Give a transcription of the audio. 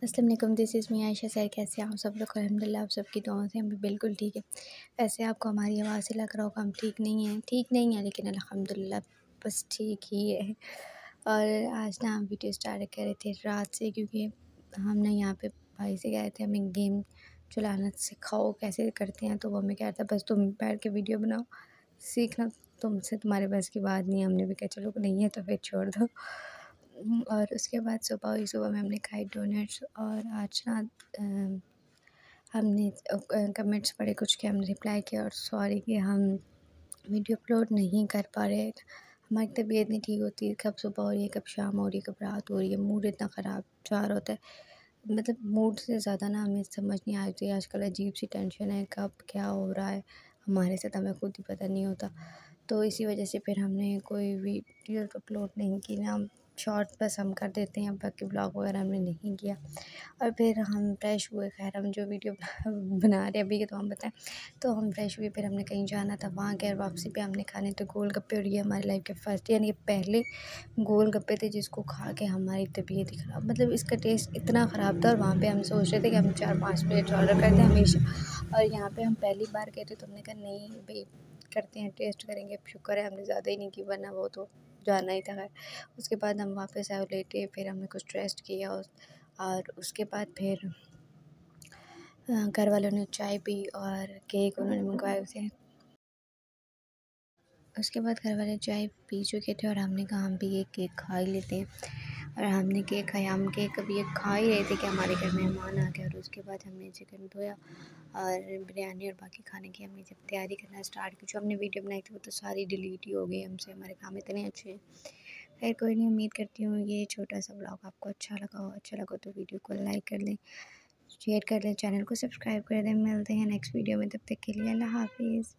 अस्सलाम वालेकुम, this is me Ayesha सैर। कैसे हैं आप सब लोग? अल्हम्दुलिल्लाह आप सबकी दुआओं से हम भी बिल्कुल ठीक है। वैसे आपको हमारी आवाज़ से लग रहा होगा हम ठीक नहीं हैं लेकिन अल्हम्दुलिल्लाह बस ठीक ही है। और आज ना हम वीडियो स्टार्ट कर रहे थे रात से, क्योंकि हम ना यहाँ पे भाई से कह रहे थे हमें गेम चलाना सिखाओ कैसे करते हैं, तो वो हमें कह रहा था बस तुम बैठ के वीडियो बनाओ, सीखना तुमसे तुम्हारे बस की बात नहीं है। हमने भी कहा चलो नहीं है तो फिर छोड़ दो। और उसके बाद सुबह हुई, सुबह में हमने खाई डोनट्स। और आज ना हमने कमेंट्स पढ़े कुछ के, हमने रिप्लाई किया और सॉरी कि हम वीडियो अपलोड नहीं कर पा रहे। हमारी तबीयत नहीं ठीक होती, कब सुबह हो रही है, कब शाम हो रही है, कब रात हो रही है, मूड इतना ख़राब जा रहा होता है। मतलब मूड से ज़्यादा ना हमें समझ नहीं आ रही आजकल, अजीब सी टेंशन है, कब क्या हो रहा है हमारे साथ हमें खुद ही पता नहीं होता। तो इसी वजह से फिर हमने कोई वीडियो अपलोड नहीं की ना, हम शॉर्ट बस हम कर देते हैं, बाकी ब्लॉग वगैरह हमने नहीं किया। और फिर हम फ्रेश हुए, खैर हम जो वीडियो बना रहे हैं अभी के तो हम बताएं, तो हम फ्रेश हुए, फिर हमने कहीं जाना था, वहाँ गए, वापसी पे हमने खाने तो गोलगप्पे। और ये हमारी लाइफ के फर्स्ट यानी कि पहले गोलगप्पे थे जिसको खा के हमारी तबीयत ही ख़राब, मतलब इसका टेस्ट इतना ख़राब था। और वहाँ पे हम सोच रहे थे कि हम 4-5 प्लेट ऑर्डर करते हैं हमेशा, और यहाँ पे हम पहली बार गए थे तो हमने कहा नहीं भाई करते हैं, टेस्ट करेंगे। शुक्र है हमने ज़्यादा ही नहीं की, वरना वो तो जाना ही था। खैर उसके बाद हम वापस आए लेटे, फिर हमने कुछ रेस्ट किया और उसके बाद फिर घर वालों ने चाय पी और केक उन्होंने मंगवाए थे। उसके बाद घर वाले चाय पी चुके थे और हमने कहा हम भी एक केक खा ही लेते हैं। और हमने केक खाया, हम केक अभी एक खा ही रहे थे कि हमारे घर मेहमान आ गए। और उसके बाद हमने चिकन धोया और बिरयानी और बाकी खाने की हमने जब तैयारी करना स्टार्ट की, जो हमने वीडियो बनाई थी वो तो सारी डिलीट ही हो गई हमसे, हमारे काम इतने अच्छे हैं। खैर कोई नहीं, उम्मीद करती हूँ ये छोटा सा ब्लॉग आपको अच्छा लगा हो। अच्छा लगा तो वीडियो को लाइक कर लें, शेयर कर लें, चैनल को सब्सक्राइब कर दें। मिलते हैं नेक्स्ट वीडियो में, तब तक के लिए अल्लाह हाफ़िज़।